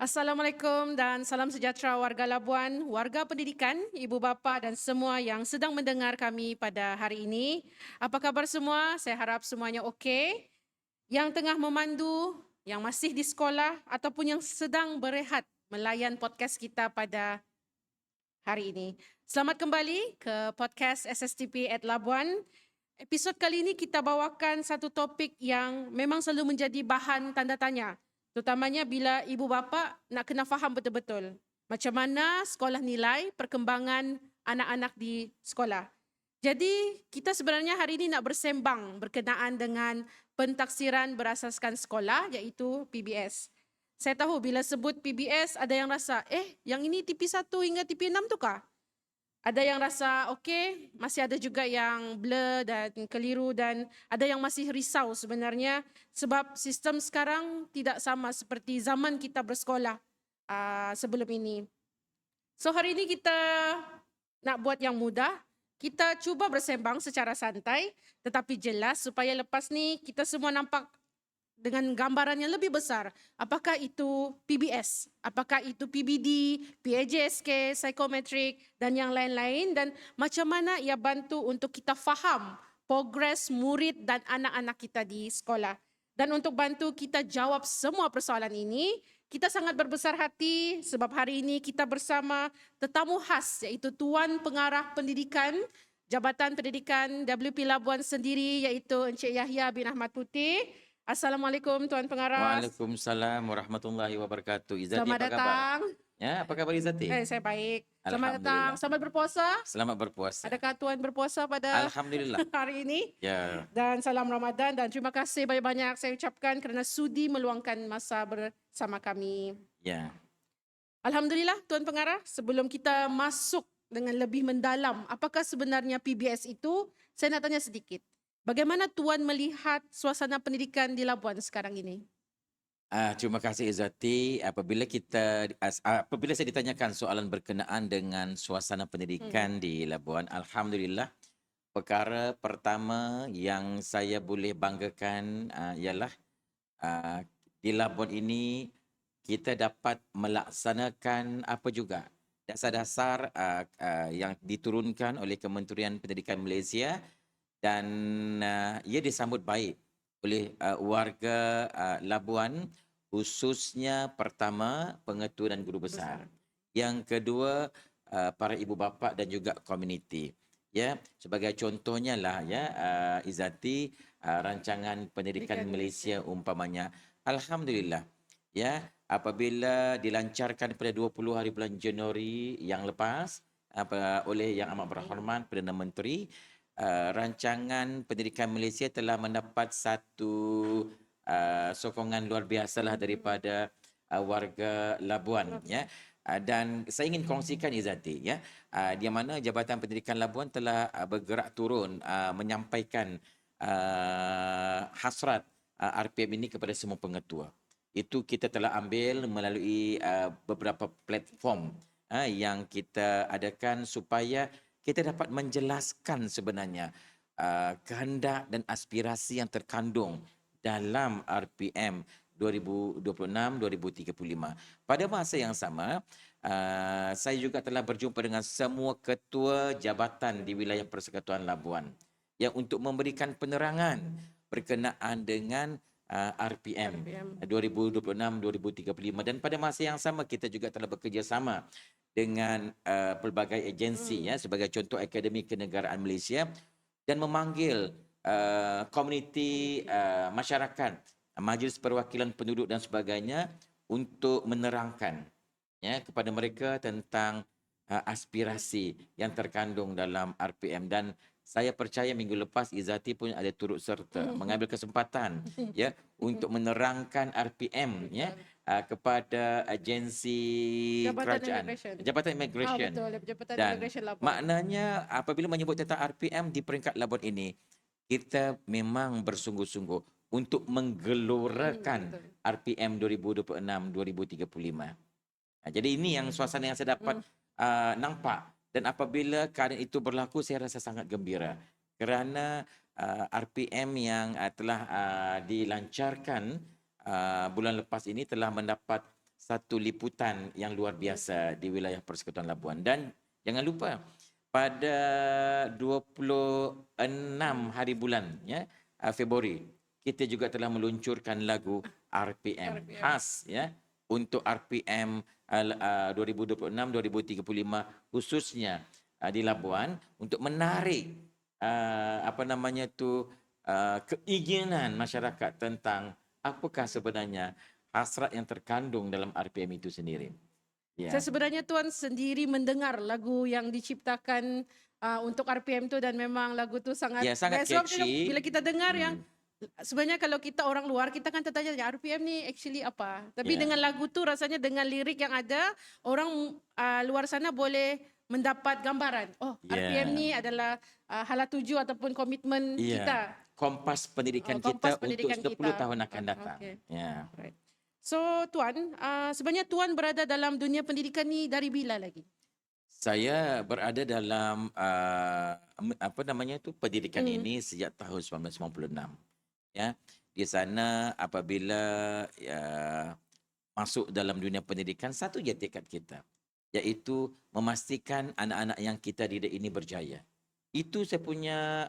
Assalamualaikum dan salam sejahtera warga Labuan, warga pendidikan, ibu bapa dan semua yang sedang mendengar kami pada hari ini. Apa khabar semua? Saya harap semuanya okey. Yang tengah memandu, yang masih di sekolah ataupun yang sedang berehat melayan podcast kita pada hari ini. Selamat kembali ke podcast SSTP at Labuan. Episod kali ini kita bawakan satu topik yang memang selalu menjadi bahan tanda tanya, terutamanya bila ibu bapa nak kena faham betul-betul macam mana sekolah nilai perkembangan anak-anak di sekolah. Jadi, kita sebenarnya hari ini nak bersembang berkenaan dengan pentaksiran berasaskan sekolah iaitu PBS. Saya tahu bila sebut PBS ada yang rasa, yang ini TP1 hingga TP6 tu kah? Ada yang rasa okey, masih ada juga yang blur dan keliru dan ada yang masih risau sebenarnya sebab sistem sekarang tidak sama seperti zaman kita bersekolah sebelum ini. So hari ini kita nak buat yang mudah, kita cuba bersembang secara santai tetapi jelas supaya lepas ni kita semua nampak dengan gambaran yang lebih besar. Apakah itu PBS, apakah itu PBD, PAJSK, psikometrik dan yang lain-lain dan macam mana ia bantu untuk kita faham progres murid dan anak-anak kita di sekolah. Dan untuk bantu kita jawab semua persoalan ini, kita sangat berbesar hati sebab hari ini kita bersama tetamu khas iaitu Tuan Pengarah Pendidikan Jabatan Pendidikan WP Labuan sendiri iaitu Encik Yahya bin Ahmad Putih. Assalamualaikum Tuan Pengarah. Waalaikumsalam warahmatullahi wabarakatuh. Izzati, Selamat apa kabar? datang. Ya, apa kabar Izzati? Saya baik. Selamat datang. Alhamdulillah. Selamat berpuasa. Selamat berpuasa. Adakah Tuan berpuasa pada Alhamdulillah. hari ini? Ya, Dan salam Ramadan dan terima kasih banyak-banyak saya ucapkan kerana sudi meluangkan masa bersama kami. ya. Alhamdulillah Tuan Pengarah, sebelum kita masuk dengan lebih mendalam apakah sebenarnya PBS itu, saya nak tanya sedikit. Bagaimana Tuan melihat suasana pendidikan di Labuan sekarang ini? Terima kasih Izzati. Apabila saya ditanyakan soalan berkenaan dengan suasana pendidikan di Labuan, alhamdulillah perkara pertama yang saya boleh banggakan ialah di Labuan ini kita dapat melaksanakan apa juga dasar-dasar yang diturunkan oleh Kementerian Pendidikan Malaysia dan ia disambut baik oleh warga Labuan, khususnya pertama pengetua dan guru besar. Yang kedua para ibu bapa dan juga komuniti. Ya, sebagai contohnya lah Izzati, rancangan pendidikan Malaysia umpamanya. Alhamdulillah. Ya, apabila dilancarkan pada 20 hari bulan Januari yang lepas oleh Yang Amat Berhormat Perdana Menteri, rancangan pendidikan Malaysia telah mendapat satu sokongan luar biasalah daripada warga Labuan, ya. Dan saya ingin kongsikan Izzati, ya, di mana Jabatan Pendidikan Labuan telah bergerak turun menyampaikan hasrat RPM ini kepada semua pengetua. Itu kita telah ambil melalui beberapa platform yang kita adakan supaya kita dapat menjelaskan sebenarnya kehendak dan aspirasi yang terkandung dalam RPM 2026-2035. Pada masa yang sama, saya juga telah berjumpa dengan semua ketua jabatan di wilayah Persekutuan Labuan yang untuk memberikan penerangan berkenaan dengan RPM 2026-2035 dan pada masa yang sama kita juga telah bekerjasama dengan pelbagai agensi sebagai contoh Akademi Kenegaraan Malaysia dan memanggil komuniti masyarakat, Majlis Perwakilan Penduduk dan sebagainya untuk menerangkan kepada mereka tentang aspirasi yang terkandung dalam RPM dan saya percaya minggu lepas Izzati pun ada turut serta mengambil kesempatan untuk menerangkan RPM kepada agensi kerajaan, Jabatan Immigration. Betul, Jabatan Dan Immigration Labuan. maknanya apabila menyebut tentang RPM di peringkat Labuan ini, kita memang bersungguh-sungguh untuk menggelorakan RPM 2026-2035. Jadi ini yang suasana yang saya dapat nampak. Dan apabila keadaan itu berlaku, saya rasa sangat gembira. Kerana RPM yang telah dilancarkan bulan lepas ini telah mendapat satu liputan yang luar biasa di wilayah Persekutuan Labuan. Dan jangan lupa pada 26 hari bulan ya Februari kita juga telah meluncurkan lagu RPM RPM. khas ya untuk RPM 2026-2035 khususnya di Labuan untuk menarik keinginan masyarakat tentang apakah sebenarnya hasrat yang terkandung dalam RPM itu sendiri. Ya. Saya sebenarnya Tuan sendiri mendengar lagu yang diciptakan untuk RPM tu dan memang lagu tu sangat Ya, sangat best. Sebab catchy. bila kita dengar yang Hmm. sebenarnya kalau kita orang luar kita kan tertanya RPM ni actually apa. Tapi Ya. dengan lagu tu rasanya dengan lirik yang ada orang luar sana boleh mendapat gambaran. Oh, RPM Ya. ni adalah hala tuju ataupun komitmen kita. Iya. Kompas pendidikan Kompas kita pendidikan untuk 10 kita. tahun akan datang. Okey. Ya. Right. So Tuan, sebenarnya Tuan berada dalam dunia pendidikan ni dari bila lagi? Saya berada dalam pendidikan Hmm. ini sejak tahun 1996. Ya. Di sana apabila masuk dalam dunia pendidikan satu je tekad kita, iaitu memastikan anak-anak yang kita didik ini berjaya. Itu saya punya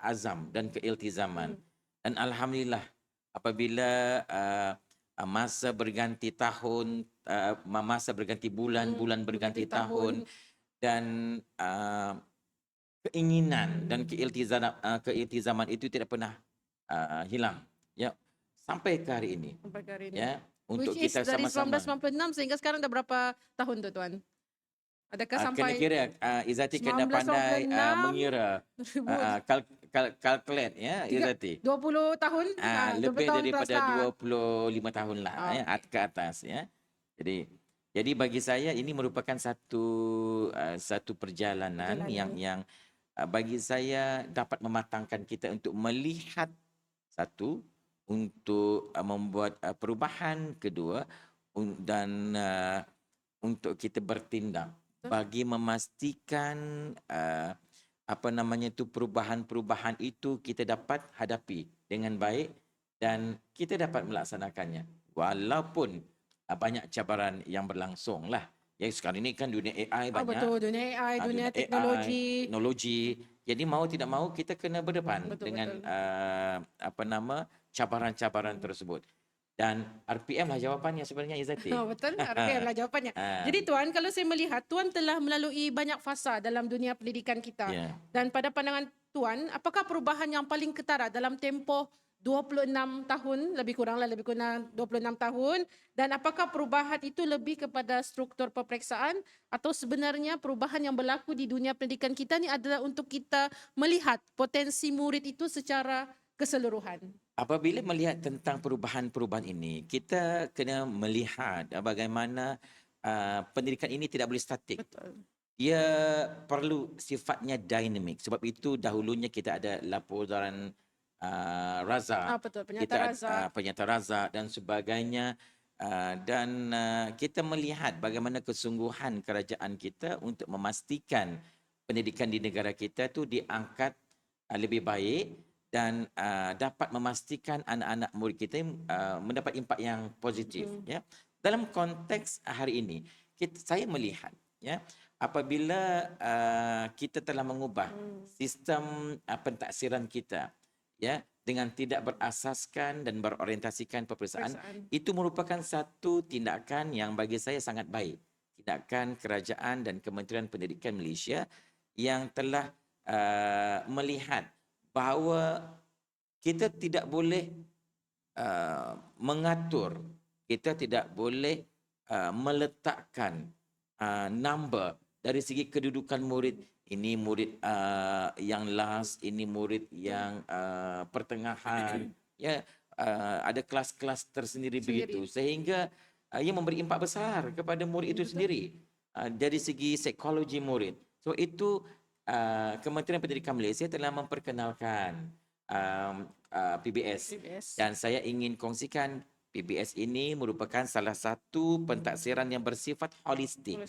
azam dan keiltizaman. Dan alhamdulillah apabila masa berganti tahun, masa berganti bulan, bulan berganti tahun, dan keinginan dan keiltizaman itu tidak pernah hilang ya sampai ke hari ini. Sampai ke hari ini. Ya, untuk Which is kita dari sama-sama 1996 sehingga sekarang dah berapa tahun tu Tuan? Adakah kena sampai kira Izzati kena pandai 1996, mengira 2000, calculate ya Izzati. 20 tahun? 20 Lebih tahun plus daripada lah. 25 tahun lah ya ke atas ya. Jadi bagi saya ini merupakan satu perjalanan yang bagi saya dapat mematangkan kita untuk melihat satu, untuk membuat perubahan, kedua dan untuk kita bertindak bagi memastikan perubahan-perubahan itu kita dapat hadapi dengan baik dan kita dapat melaksanakannya walaupun banyak cabaran yang berlangsung lah. Ya, sekarang ini kan dunia AI banyak. Betul, dunia AI, dunia teknologi. Jadi mau tidak mau kita kena berdepan dengan cabaran-cabaran tersebut. Dan RPM lah jawapannya sebenarnya Izzati. Betul, RPM lah jawapannya. Jadi Tuan, kalau saya melihat Tuan telah melalui banyak fasa dalam dunia pendidikan kita. Ya. Dan pada pandangan Tuan, apakah perubahan yang paling ketara dalam tempoh 26 tahun, lebih kurang 26 tahun, dan apakah perubahan itu lebih kepada struktur peperiksaan atau sebenarnya perubahan yang berlaku di dunia pendidikan kita ni adalah untuk kita melihat potensi murid itu secara keseluruhan? Apabila melihat tentang perubahan-perubahan ini, kita kena melihat bagaimana pendidikan ini tidak boleh statik. Betul. Dia perlu sifatnya dinamik. Sebab itu dahulunya kita ada laporan Raza, Betul, penyata Raza dan sebagainya. Dan kita melihat bagaimana kesungguhan kerajaan kita untuk memastikan pendidikan di negara kita tu diangkat lebih baik dan dapat memastikan anak-anak murid kita mendapat impak yang positif. Ya. Dalam konteks hari ini, saya melihat ya apabila kita telah mengubah sistem pentaksiran kita ya dengan tidak berasaskan dan berorientasikan peperiksaan, itu merupakan satu tindakan yang bagi saya sangat baik. Tindakan kerajaan dan Kementerian Pendidikan Malaysia yang telah melihat bahawa kita tidak boleh mengatur, kita tidak boleh meletakkan number dari segi kedudukan murid. Ini murid yang last, ini murid yang pertengahan. Ya, ada kelas-kelas tersendiri begitu. Sehingga ia memberi impak besar kepada murid itu sendiri. Dari segi psikologi murid. So itu Kementerian Pendidikan Malaysia telah memperkenalkan PBS. Dan saya ingin kongsikan PBS ini merupakan salah satu pentaksiran yang bersifat holistik.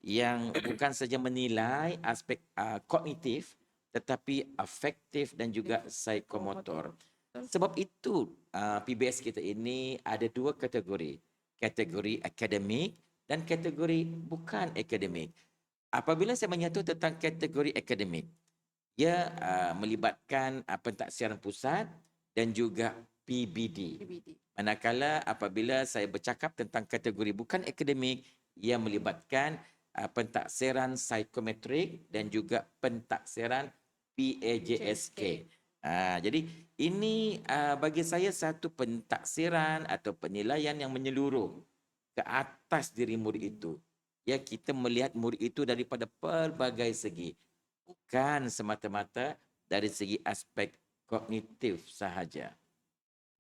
Yang bukan saja menilai aspek kognitif tetapi afektif dan juga psikomotor. Sebab itu PBS kita ini ada dua kategori. kategori akademik dan kategori bukan akademik. Apabila saya menyentuh tentang kategori akademik, ia melibatkan pentaksiran pusat dan juga PBD. PBD. Manakala apabila saya bercakap tentang kategori bukan akademik, ia melibatkan pentaksiran psikometrik dan juga pentaksiran PAJSK. JSK. Jadi ini bagi saya satu pentaksiran atau penilaian yang menyeluruh ke atas diri murid itu. Ya, kita melihat murid itu daripada pelbagai segi, bukan semata-mata dari segi aspek kognitif sahaja.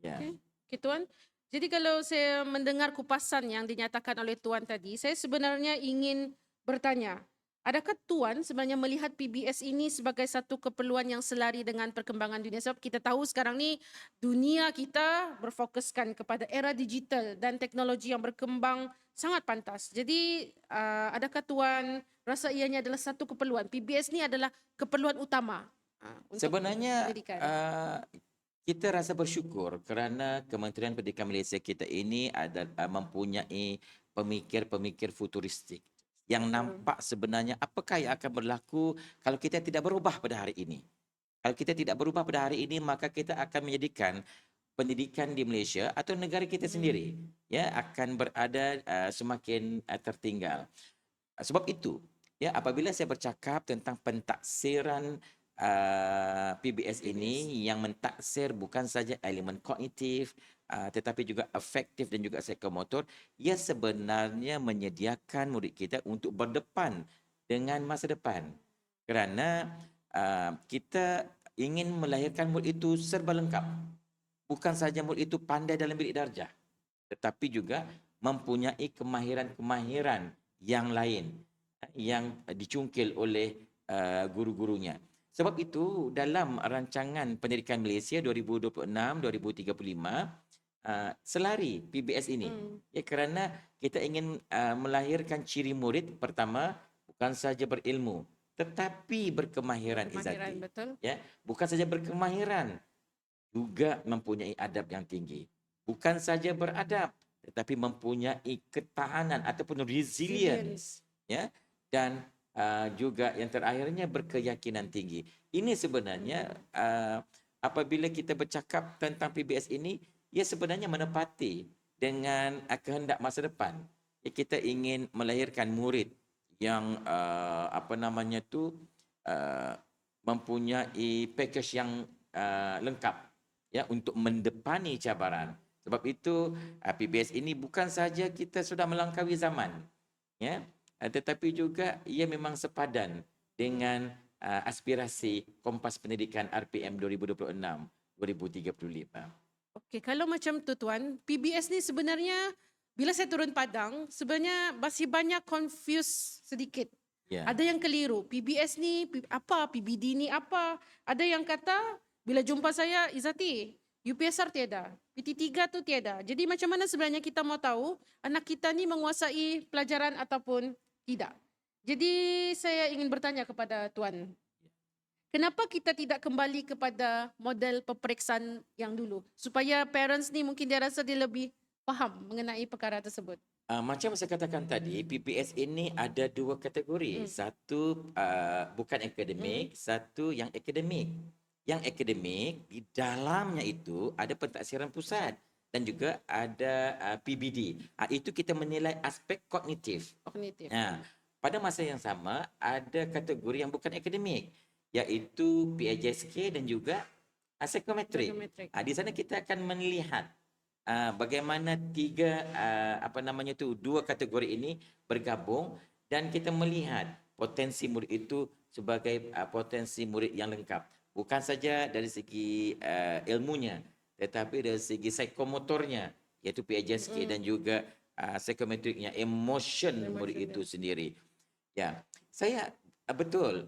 Ya. Okey. Okey, Tuan. Jadi kalau saya mendengar kupasan yang dinyatakan oleh Tuan tadi, saya sebenarnya ingin bertanya, adakah Tuan sebenarnya melihat PBS ini sebagai satu keperluan yang selari dengan perkembangan dunia? Sebab kita tahu sekarang ni dunia kita berfokuskan kepada era digital dan teknologi yang berkembang sangat pantas. Jadi adakah Tuan rasa ianya adalah satu keperluan? PBS ni adalah keperluan utama untuk Sebenarnya pendidikan. kita rasa bersyukur kerana Kementerian Pendidikan Malaysia kita ini mempunyai pemikir-pemikir futuristik yang nampak sebenarnya apakah yang akan berlaku kalau kita tidak berubah pada hari ini. Kalau kita tidak berubah pada hari ini, maka kita akan menjadikan pendidikan di Malaysia atau negara kita sendiri ya akan berada semakin tertinggal. Sebab itu, ya apabila saya bercakap tentang pentaksiran PBS ini yang mentaksir bukan saja elemen kognitif tetapi juga afektif dan juga psikomotor, ia sebenarnya menyediakan murid kita untuk berdepan dengan masa depan. Kerana kita ingin melahirkan murid itu serba lengkap. Bukan saja murid itu pandai dalam bilik darjah, tetapi juga mempunyai kemahiran-kemahiran yang lain yang dicungkil oleh guru-gurunya. Sebab itu dalam rancangan pendidikan Malaysia 2026-2035 selari PBS ini. Ya, kerana kita ingin melahirkan ciri murid pertama bukan saja berilmu tetapi berkemahiran Kemahiran, Izati. betul. Ya, bukan saja berkemahiran, juga mempunyai adab yang tinggi. Bukan saja beradab, tetapi mempunyai ketahanan ataupun resilience. Ya, dan juga yang terakhirnya berkeyakinan tinggi. Ini sebenarnya apabila kita bercakap tentang PBS ini, ia sebenarnya menepati dengan kehendak masa depan. Ya, kita ingin melahirkan murid yang mempunyai package yang lengkap ya untuk mendepani cabaran. Sebab itu PBS ini bukan saja kita sudah melangkaui zaman ya, tetapi juga ia memang sepadan dengan aspirasi Kompas Pendidikan RPM 2026-2035. Okey, kalau macam tu Tuan, PBS ni sebenarnya bila saya turun padang, sebenarnya masih banyak confuse sedikit. Ya. Ada yang keliru, PBS ni apa, PBD ni apa. Ada yang kata bila jumpa saya, Izati, UPSR tiada, PT3 tu tiada. Jadi macam mana sebenarnya kita mau tahu anak kita ni menguasai pelajaran ataupun tidak. Jadi saya ingin bertanya kepada Tuan, kenapa kita tidak kembali kepada model peperiksaan yang dulu? Supaya parents ni mungkin dia rasa dia lebih faham mengenai perkara tersebut. Macam saya katakan tadi, PBS ini ada dua kategori. Satu bukan akademik, satu yang akademik. Yang akademik di dalamnya itu ada pentaksiran pusat dan juga ada PBD. Itu kita menilai aspek kognitif. Kognitif. Pada masa yang sama ada kategori yang bukan akademik, iaitu PAJSK dan juga psikometrik. Psikometrik. Di sana kita akan melihat bagaimana dua kategori ini bergabung dan kita melihat potensi murid itu sebagai potensi murid yang lengkap. Bukan saja dari segi ilmunya, tetapi dari segi psikomotornya, iaitu PAJSK dan juga psikometriknya, emotion murid itu sendiri. Ya, saya betul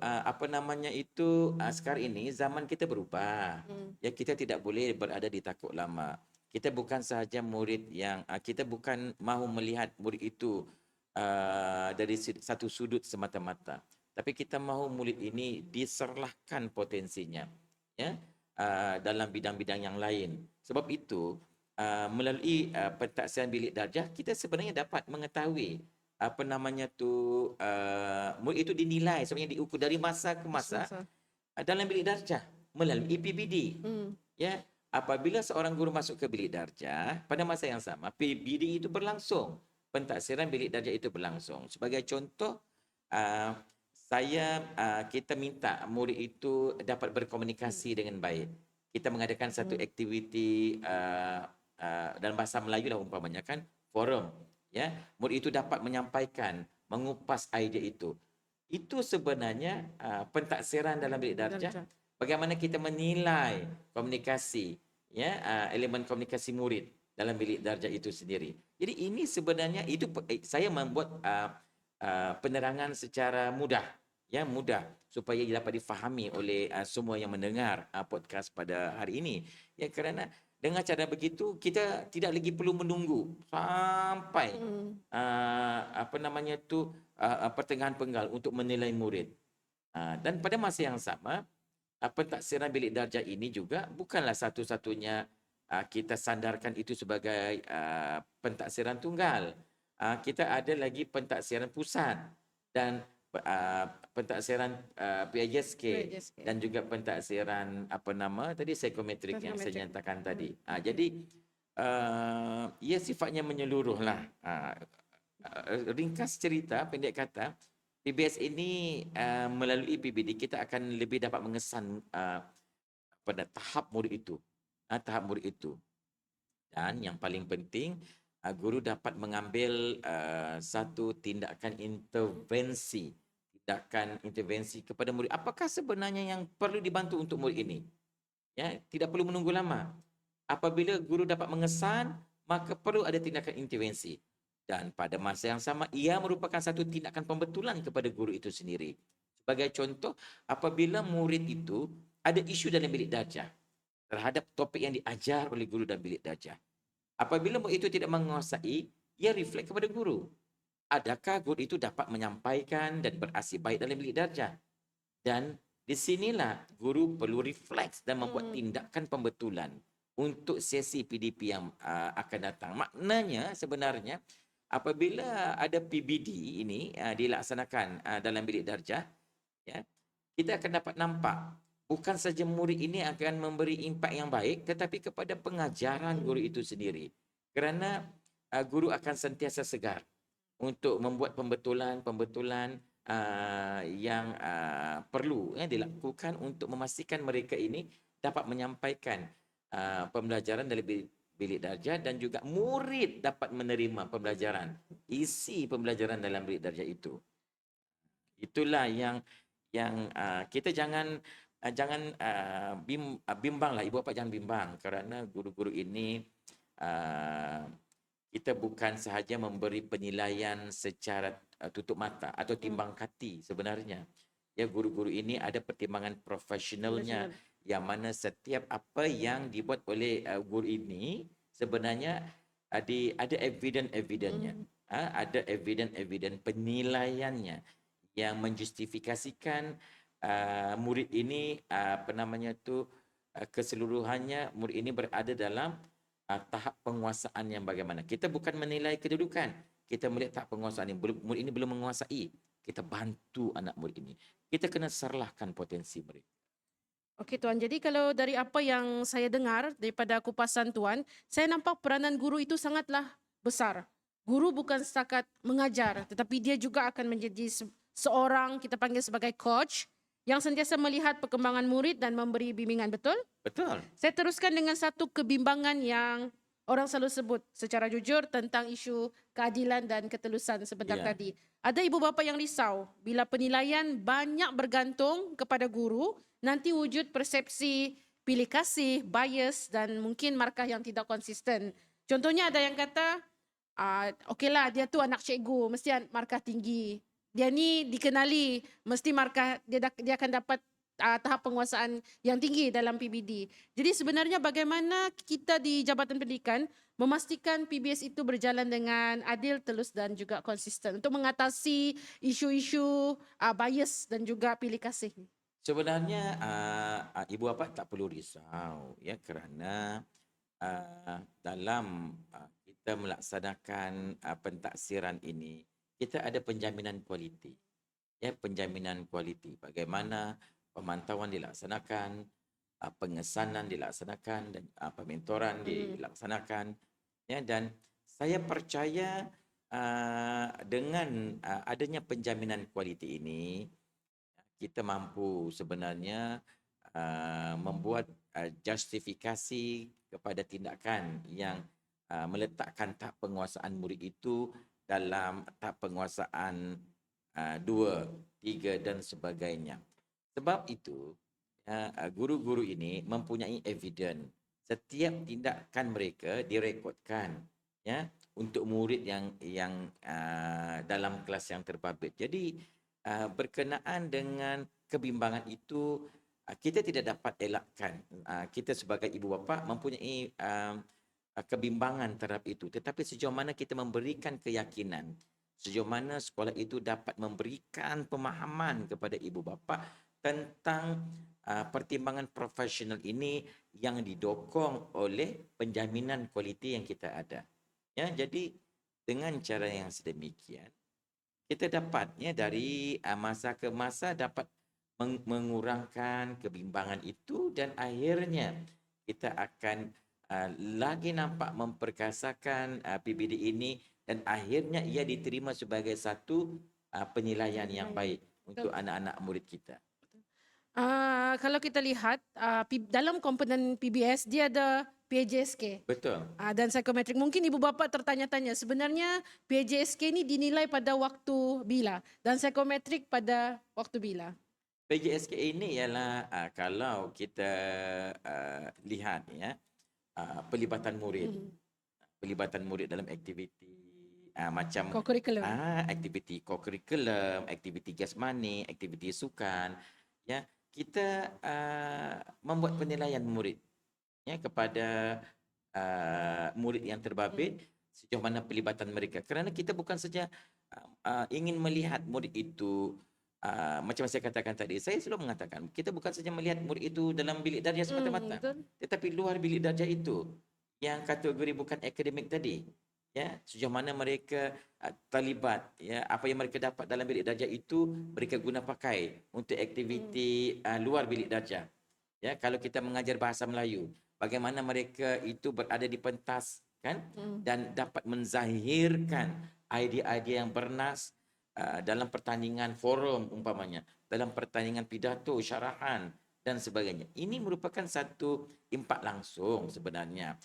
sekarang ini zaman kita berubah. Ya, kita tidak boleh berada di takut lama. Kita bukan sahaja murid yang kita bukan mahu melihat murid itu dari satu sudut semata-mata, tapi kita mahu murid ini diserlahkan potensinya ya dalam bidang-bidang yang lain. Sebab itu melalui pentaksiran bilik darjah, kita sebenarnya dapat mengetahui murid itu dinilai sebenarnya diukur dari masa ke masa Masa. dalam bilik darjah melalui PBD. Ya, apabila seorang guru masuk ke bilik darjah pada masa yang sama, PBD itu berlangsung. Pentaksiran bilik darjah itu berlangsung. Sebagai contoh, uh, kita minta murid itu dapat berkomunikasi dengan baik. Kita mengadakan satu aktiviti dalam bahasa Melayu lah umpamanya kan, forum. Ya, murid itu dapat menyampaikan, mengupas idea itu. Itu sebenarnya pentaksiran dalam bilik darjah. Bagaimana kita menilai komunikasi, ya, elemen komunikasi murid dalam bilik darjah itu sendiri. Jadi ini sebenarnya saya membuat penerangan secara mudah, ya, mudah supaya dapat difahami oleh semua yang mendengar podcast pada hari ini. Ya, kerana dengan cara begitu kita tidak lagi perlu menunggu sampai pertengahan penggal untuk menilai murid. Dan pada masa yang sama, pentaksiran bilik darjah ini juga bukanlah satu-satunya kita sandarkan itu sebagai pentaksiran tunggal. Kita ada lagi pentaksiran pusat dan pentaksiran PISK dan juga pentaksiran psikometrik yang saya nyatakan tadi. Jadi ia sifatnya menyeluruhlah. Ringkas cerita, pendek kata, PBS ini melalui PBD kita akan lebih dapat mengesan pada tahap murid itu. Dan yang paling penting, guru dapat mengambil satu tindakan intervensi kepada murid. Apakah sebenarnya yang perlu dibantu untuk murid ini? Ya, tidak perlu menunggu lama. Apabila guru dapat mengesan, maka perlu ada tindakan intervensi. Dan pada masa yang sama, ia merupakan satu tindakan pembetulan kepada guru itu sendiri. Sebagai contoh, apabila murid itu ada isu dalam bilik darjah terhadap topik yang diajar oleh guru dalam bilik darjah. Apabila murid itu tidak menguasai, ia refleks kepada guru. Adakah guru itu dapat menyampaikan dan beraksi baik dalam bilik darjah? Dan di sinilah guru perlu refleks dan membuat tindakan pembetulan untuk sesi PDP yang akan datang. Maknanya sebenarnya apabila ada PBD ini dilaksanakan dalam bilik darjah, ya, kita akan dapat nampak bukan saja murid ini akan memberi impak yang baik, tetapi kepada pengajaran guru itu sendiri. Kerana guru akan sentiasa segar untuk membuat pembetulan yang perlu dilakukan untuk memastikan mereka ini dapat menyampaikan pembelajaran dari bilik darjah dan juga murid dapat menerima pembelajaran, isi pembelajaran dalam bilik darjah itu. Itulah yang kita jangan bimbang lah, ibu bapa jangan bimbang kerana guru-guru ini kita bukan sahaja memberi penilaian secara tutup mata atau timbang kati sebenarnya. Ya, guru-guru ini ada pertimbangan profesionalnya yang mana setiap apa yang dibuat oleh guru ini sebenarnya ada evidence-nya. Ada evidence penilaiannya yang menjustifikasikan murid ini keseluruhannya murid ini berada dalam tahap penguasaan yang bagaimana. Kita bukan menilai kedudukan. Kita melihat tahap penguasaan ini. Murid ini belum menguasai. Kita bantu anak murid ini. Kita kena serlahkan potensi mereka. Okey Tuan, jadi kalau dari apa yang saya dengar daripada kupasan Tuan, saya nampak peranan guru itu sangatlah besar. Guru bukan setakat mengajar, tetapi dia juga akan menjadi seorang kita panggil sebagai coach yang sentiasa melihat perkembangan murid dan memberi bimbingan, betul? Betul. Saya teruskan dengan satu kebimbangan yang orang selalu sebut secara jujur tentang isu keadilan dan ketelusan sebentar tadi. Ada ibu bapa yang risau bila penilaian banyak bergantung kepada guru, nanti wujud persepsi pilih kasih, bias dan mungkin markah yang tidak konsisten. Contohnya ada yang kata, okeylah dia tu anak cikgu, mesti markah tinggi. Dia ni dikenali, mesti markah dia akan dapat tahap penguasaan yang tinggi dalam PBD. Jadi sebenarnya bagaimana kita di Jabatan Pendidikan memastikan PBS itu berjalan dengan adil, telus dan juga konsisten untuk mengatasi isu-isu bias dan juga pilih kasih. Sebenarnya ibu bapa tak perlu risau ya kerana dalam kita melaksanakan pentaksiran ini, kita ada penjaminan kualiti. Ya, penjaminan kualiti. Bagaimana pemantauan dilaksanakan, pengesanan dilaksanakan dan pementoran dilaksanakan. Ya, dan saya percaya dengan adanya penjaminan kualiti ini, kita mampu sebenarnya membuat justifikasi kepada tindakan yang meletakkan tahap penguasaan murid itu dalam tahap penguasaan 2, 3 dan sebagainya. Sebab itu guru-guru ini mempunyai evidence setiap tindakan mereka direkodkan, ya, untuk murid yang dalam kelas yang terbabit. Jadi berkenaan dengan kebimbangan itu kita tidak dapat elakkan. Kita sebagai ibu bapa mempunyai kebimbangan terhadap itu, tetapi sejauh mana kita memberikan keyakinan, sejauh mana sekolah itu dapat memberikan pemahaman kepada ibu bapa tentang pertimbangan profesional ini yang didokong oleh penjaminan kualiti yang kita ada. Ya, jadi dengan cara yang sedemikian kita dapatnya dari masa ke masa dapat mengurangkan kebimbangan itu, dan akhirnya kita akan lagi nampak memperkasakan PBD ini, dan akhirnya ia diterima sebagai satu penilaian yang baik untuk anak-anak murid kita. Kalau kita lihat dalam komponen PBS dia ada PJSK Betul. dan psikometrik. Mungkin ibu bapa tertanya-tanya sebenarnya PJSK ini dinilai pada waktu bila dan psikometrik pada waktu bila. PJSK ini ialah kalau kita lihat ya, pelibatan murid. Pelibatan murid dalam aktiviti macam Co-curriculum. aktiviti co-curriculum, aktiviti jasmani, aktiviti sukan, ya, kita membuat penilaian murid ya kepada murid yang terbabit sejauh mana pelibatan mereka, kerana kita bukan saja ingin melihat murid itu macam saya katakan tadi, saya selalu mengatakan kita bukan saja melihat murid itu dalam bilik darjah semata-mata, tetapi luar bilik darjah itu yang kategori bukan akademik tadi, ya, sejauh mana mereka terlibat, ya, apa yang mereka dapat dalam bilik darjah itu mereka guna pakai untuk aktiviti luar bilik darjah. Ya, kalau kita mengajar bahasa Melayu, bagaimana mereka itu berada di pentas kan dan dapat menzahirkan idea-idea yang bernas dalam pertandingan forum umpamanya, dalam pertandingan pidato, syarahan dan sebagainya. Ini merupakan satu impak langsung sebenarnya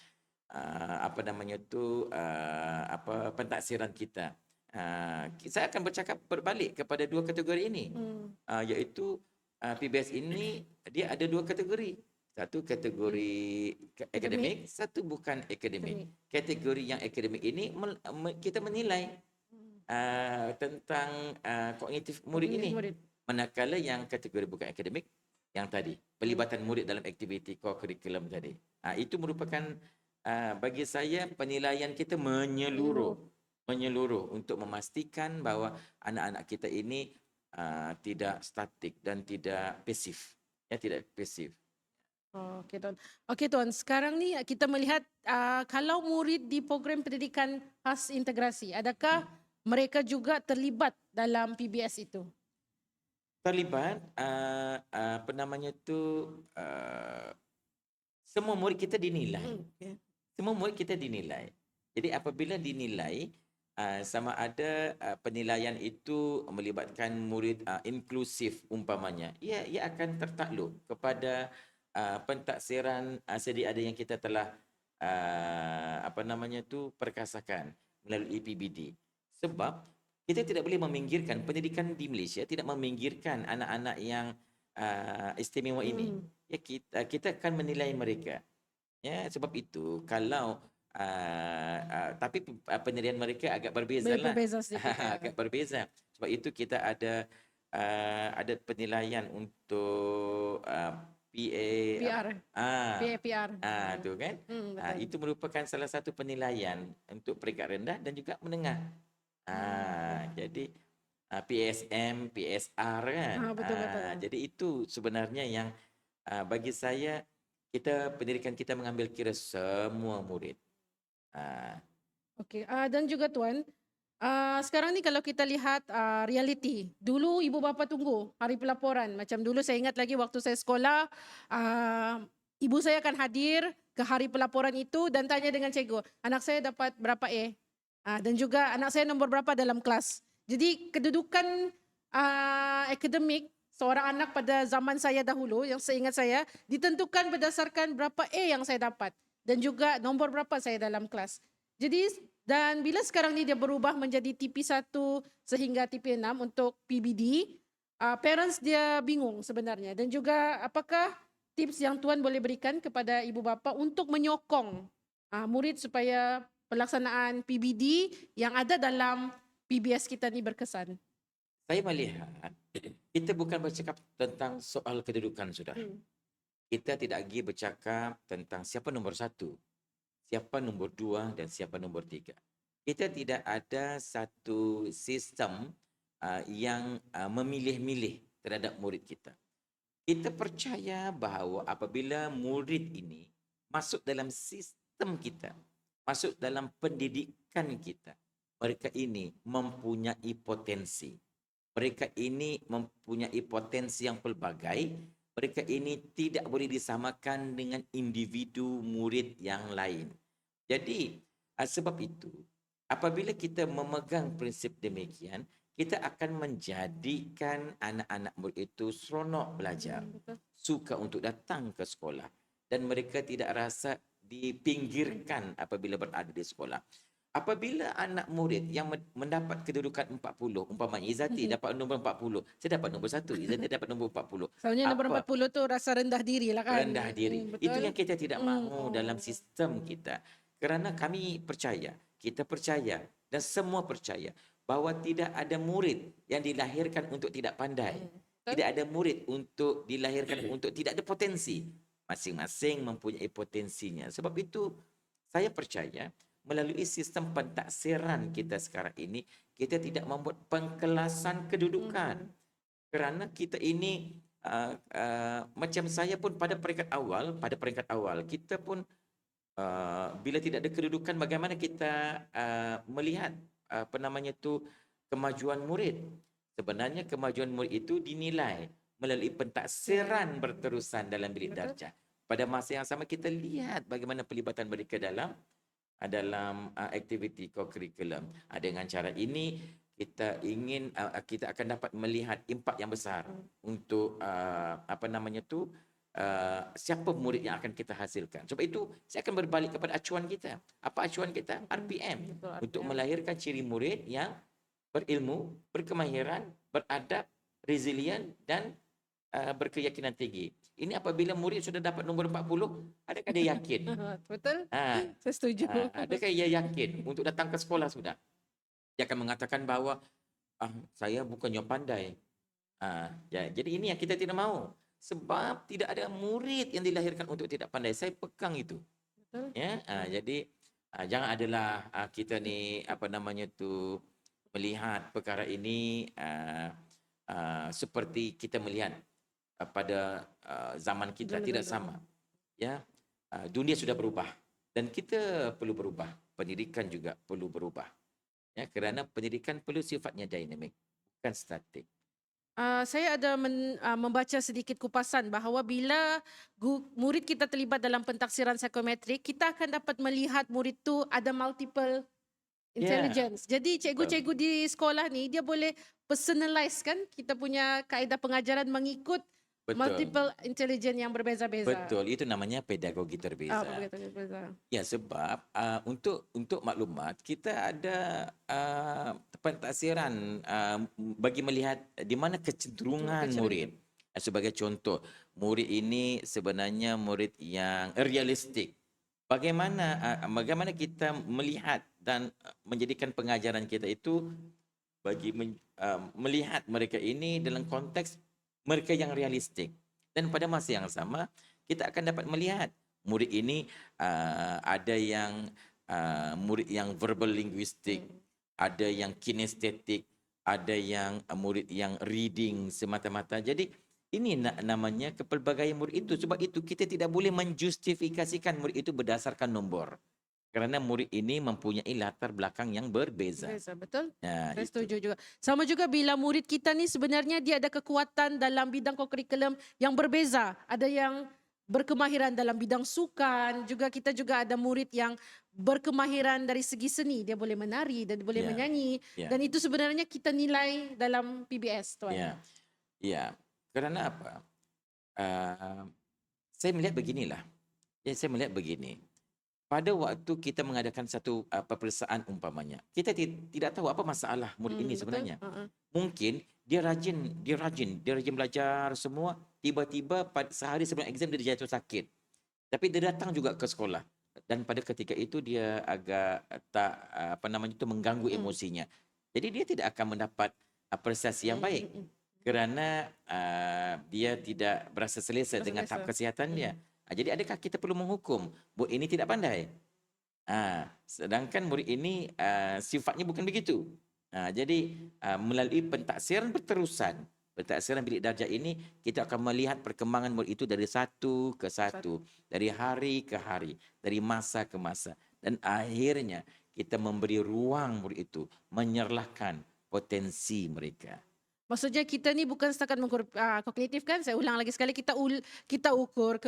pentaksiran kita. Saya akan bercakap berbalik kepada dua kategori ini, iaitu PBS ini dia ada dua kategori. Satu kategori akademik, satu bukan akademik. Kategori yang akademik ini kita menilai tentang kognitif murid ini. Manakala yang kategori bukan akademik, yang tadi, pelibatan murid dalam aktiviti co-curriculum tadi. Itu merupakan bagi saya penilaian kita menyeluruh untuk memastikan bahawa anak-anak kita ini tidak statik dan tidak pasif. Ya, tidak pasif. Okey Tuan. Okey Tuan, sekarang ni kita melihat kalau murid di program pendidikan khas integrasi, adakah mereka juga terlibat dalam PBS itu? Terlibat, semua murid kita dinilai. Semua murid kita dinilai. Jadi apabila dinilai, sama ada penilaian itu melibatkan murid inklusif umpamanya, ia akan tertakluk kepada pentaksiran sedia ada yang kita telah perkasakan melalui PBD. Sebab kita tidak boleh meminggirkan pendidikan di Malaysia, tidak meminggirkan anak-anak yang istimewa ini. Ya, kita akan menilai mereka. Ya, sebab itu kalau tapi penilaian mereka agak berbeza lah. Berbeza sedikit. Agak berbeza. Sebab itu kita ada penilaian untuk PR. PAPR. Tu kan. Itu merupakan salah satu penilaian untuk peringkat rendah dan juga menengah. Jadi PSM, PSR kan. Betul. Jadi itu sebenarnya yang bagi saya pendidikan kita mengambil kira semua murid. Ah, Okey, dan juga Tuan, sekarang ni kalau kita lihat, realiti, dulu ibu bapa tunggu hari pelaporan. Macam dulu saya ingat lagi waktu saya sekolah, ah, ibu saya akan hadir ke hari pelaporan itu dan tanya dengan cikgu, "Anak saya dapat berapa A?" Dan juga anak saya nombor berapa dalam kelas. Jadi kedudukan, akademik seorang anak pada zaman saya dahulu yang seingat saya, ditentukan berdasarkan berapa A yang saya dapat dan juga nombor berapa saya dalam kelas. Jadi dan bila sekarang ni dia berubah menjadi TP1 sehingga TP6 untuk PBD, parents dia bingung sebenarnya dan juga apakah tips yang Tuan boleh berikan kepada ibu bapa untuk menyokong, murid supaya pelaksanaan PBD yang ada dalam PBS kita ni berkesan? saya melihat kita bukan bercakap tentang soal kedudukan sudah. Hmm. Kita tidak lagi bercakap tentang siapa nombor satu, siapa nombor dua dan siapa nombor tiga. Kita tidak ada satu sistem yang memilih-milih terhadap murid kita. Kita percaya bahawa apabila murid ini masuk dalam sistem kita, masuk dalam pendidikan kita, mereka ini mempunyai potensi. Mereka ini mempunyai potensi yang pelbagai. Mereka ini tidak boleh disamakan dengan individu murid yang lain. Jadi, sebab itu, apabila kita memegang prinsip demikian, kita akan menjadikan anak-anak murid itu seronok belajar, Betul. suka untuk datang ke sekolah dan mereka tidak rasa dipinggirkan apabila berada di sekolah. Apabila anak murid yang mendapat kedudukan 40, umpamanya Izati dapat nombor 40, saya dapat nombor 1, Izati dapat nombor 40. Soalnya nombor Apa? 40 tu rasa rendah diri lah kan. Rendah diri. Itu Betul? yang kita tidak mahu dalam Oh. sistem kita. Kerana kami percaya, kita percaya dan semua percaya bahawa tidak ada murid yang dilahirkan untuk tidak pandai. Betul? Tidak ada murid untuk dilahirkan untuk tidak ada potensi. Masing-masing mempunyai potensinya. Sebab itu saya percaya melalui sistem pentaksiran kita sekarang ini, kita tidak membuat pengkelasan kedudukan. Kerana kita ini macam saya pun pada peringkat awal kita pun bila tidak ada kedudukan, bagaimana kita melihat kemajuan murid. Sebenarnya kemajuan murid itu dinilai melalui pentaksiran berterusan dalam bilik Betul. darjah. Pada masa yang sama kita lihat bagaimana pelibatan mereka dalam aktiviti co-curriculum. Dengan cara ini kita akan dapat melihat impak yang besar untuk siapa murid yang akan kita hasilkan. Sebab itu saya akan berbalik kepada acuan kita. Apa acuan kita? RPM. Betul, Untuk RPM. melahirkan ciri murid yang berilmu, berkemahiran, beradab, resilient dan berkeyakinan tinggi. Ini apabila murid sudah dapat nombor 40, adakah dia yakin? Betul? Ah, Saya setuju. adakah ia yakin untuk datang ke sekolah sudah? Dia akan mengatakan bahawa saya bukannya pandai. Jadi ini yang kita tidak mahu. Sebab tidak ada murid yang dilahirkan untuk tidak pandai. Saya pegang itu. Betul. Ya, jadi jangan adalah kita ni melihat perkara ini seperti kita melihat pada zaman kita Zaman tidak dulu. sama. Ya, dunia sudah berubah dan kita perlu berubah. Pendidikan juga perlu berubah. Ya, kerana pendidikan perlu sifatnya dinamik, bukan statik. Saya ada membaca sedikit kupasan bahawa bila murid kita terlibat dalam pentaksiran psikometrik, kita akan dapat melihat murid tu ada multiple intelligence. Jadi cikgu-cikgu di sekolah ni dia boleh personalize kan kita punya kaedah pengajaran mengikut Betul. multiple intelligence yang berbeza-beza. Betul, itu namanya pedagogi terbeza. Berbeza. Ya, sebab untuk maklumat kita ada pentaksiran bagi melihat di mana kecenderungan murid. Sebagai contoh, murid ini sebenarnya murid yang realistik. Bagaimana kita melihat dan menjadikan pengajaran kita itu bagi melihat mereka ini dalam konteks mereka yang realistik. Dan pada masa yang sama kita akan dapat melihat murid ini ada yang murid yang verbal linguistik, ada yang kinestetik, ada yang murid yang reading semata-mata. Jadi Ini namanya kepelbagaian murid itu. Sebab itu kita tidak boleh menjustifikasikan murid itu berdasarkan nombor. Kerana murid ini mempunyai latar belakang yang berbeza. Beza, betul. Nah, Saya itu. setuju juga. Sama juga bila murid kita ni sebenarnya dia ada kekuatan dalam bidang kurikulum yang berbeza. Ada yang berkemahiran dalam bidang sukan, juga kita juga ada murid yang berkemahiran dari segi seni. Dia boleh menari dan boleh Ya, menyanyi. ya, Dan itu sebenarnya kita nilai dalam PBS, Tuan. ya, ya. Kerana apa? Ah, saya melihat beginilah. Ya, saya melihat begini. Pada waktu kita mengadakan satu peperiksaan umpamanya, kita tidak tahu apa masalah murid ini Betul. sebenarnya. Mungkin dia rajin belajar semua, tiba-tiba sehari sebelum exam dia jatuh sakit. Tapi dia datang juga ke sekolah dan pada ketika itu dia agak tak apa namanya itu mengganggu emosinya. Jadi dia tidak akan mendapat apresiasi yang baik kerana dia tidak berasa selesa dengan tahap kesihatan dia. Jadi adakah kita perlu menghukum murid ini tidak pandai? Sedangkan murid ini sifatnya bukan begitu. Jadi melalui pentaksiran bilik darjah ini kita akan melihat perkembangan murid itu dari satu ke satu, dari hari ke hari, dari masa ke masa, dan akhirnya kita memberi ruang murid itu menyerlahkan potensi mereka. Maksudnya kita ni bukan setakat mengukur kognitif kan, saya ulang lagi sekali, kita ukur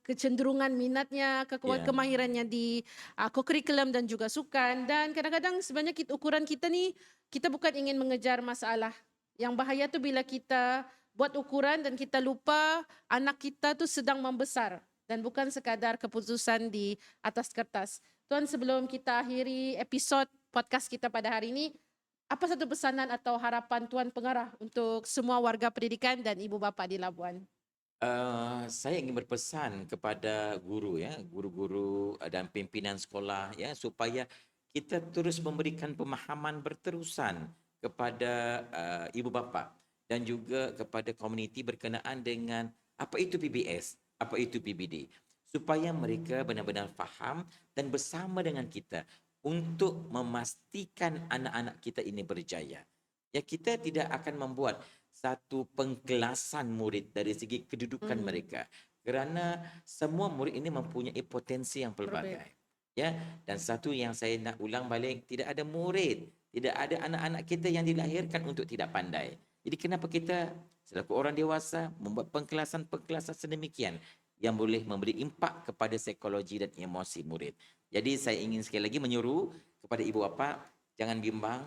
kecenderungan minatnya, Ya. kemahirannya di kurikulum dan juga sukan. Dan kadang-kadang sebenarnya ukuran kita ni, kita bukan ingin mengejar masalah. Yang bahaya tu bila kita buat ukuran dan kita lupa anak kita tu sedang membesar dan bukan sekadar keputusan di atas kertas. Tuan, sebelum kita akhiri episod podcast kita pada hari ini, apa satu pesanan atau harapan Tuan Pengarah untuk semua warga pendidikan dan ibu bapa di Labuan? Saya ingin berpesan kepada guru ya, guru-guru dan pimpinan sekolah ya supaya kita terus memberikan pemahaman berterusan kepada ibu bapa dan juga kepada komuniti berkenaan dengan apa itu PBS, apa itu PBD, supaya mereka benar-benar faham dan bersama dengan kita untuk memastikan anak-anak kita ini berjaya. Ya, kita tidak akan membuat satu pengkelasan murid dari segi kedudukan mereka kerana semua murid ini mempunyai potensi yang pelbagai. Ya, dan satu yang saya nak ulang balik, tidak ada murid, tidak ada anak-anak kita yang dilahirkan untuk tidak pandai. Jadi kenapa kita selaku orang dewasa membuat pengkelasan-pengkelasan sedemikian yang boleh memberi impak kepada psikologi dan emosi murid. Jadi saya ingin sekali lagi menyuruh kepada ibu bapa jangan bimbang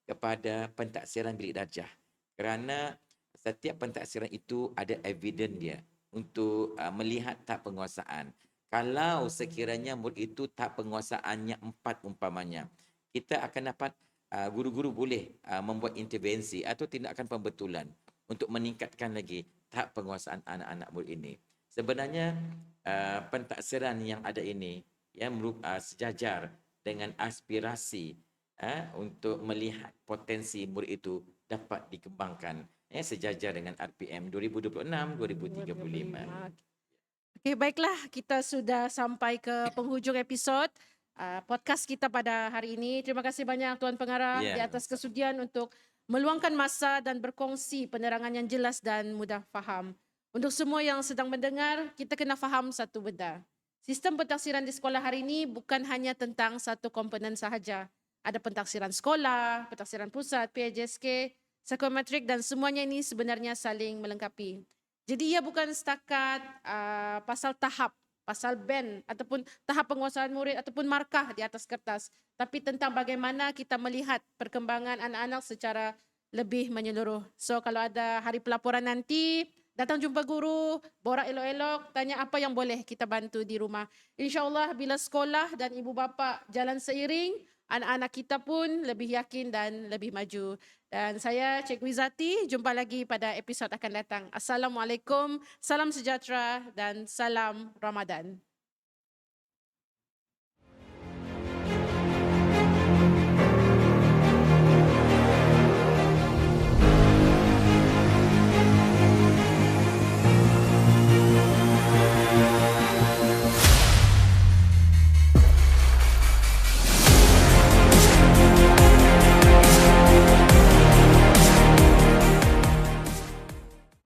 kepada pentaksiran bilik darjah. Kerana setiap pentaksiran itu ada evidence dia untuk melihat tahap penguasaan. Kalau sekiranya murid itu tahap penguasaannya 4 umpamanya, kita akan dapat guru-guru boleh membuat intervensi atau tindakan pembetulan untuk meningkatkan lagi tahap penguasaan anak-anak murid ini. Sebenarnya pentaksiran yang ada ini sejajar dengan aspirasi untuk melihat potensi murid itu dapat dikembangkan sejajar dengan RPM 2026-2035. Okey, baiklah, kita sudah sampai ke penghujung episod podcast kita pada hari ini. Terima kasih banyak Tuan Pengarah di atas kesudian untuk meluangkan masa dan berkongsi penerangan yang jelas dan mudah faham. Untuk semua yang sedang mendengar, kita kena faham satu benda. Sistem pentaksiran di sekolah hari ini bukan hanya tentang satu komponen sahaja. Ada pentaksiran sekolah, pentaksiran pusat, PJSK, psikometrik dan semuanya ini sebenarnya saling melengkapi. Jadi ia bukan setakat pasal tahap, pasal band ataupun tahap penguasaan murid ataupun markah di atas kertas. Tapi tentang bagaimana kita melihat perkembangan anak-anak secara lebih menyeluruh. So kalau ada hari pelaporan nanti, datang jumpa guru, borak elok-elok, tanya apa yang boleh kita bantu di rumah. InsyaAllah bila sekolah dan ibu bapa jalan seiring, anak-anak kita pun lebih yakin dan lebih maju. Dan saya Cikgu Izzati, jumpa lagi pada episod akan datang. Assalamualaikum, salam sejahtera dan salam Ramadan.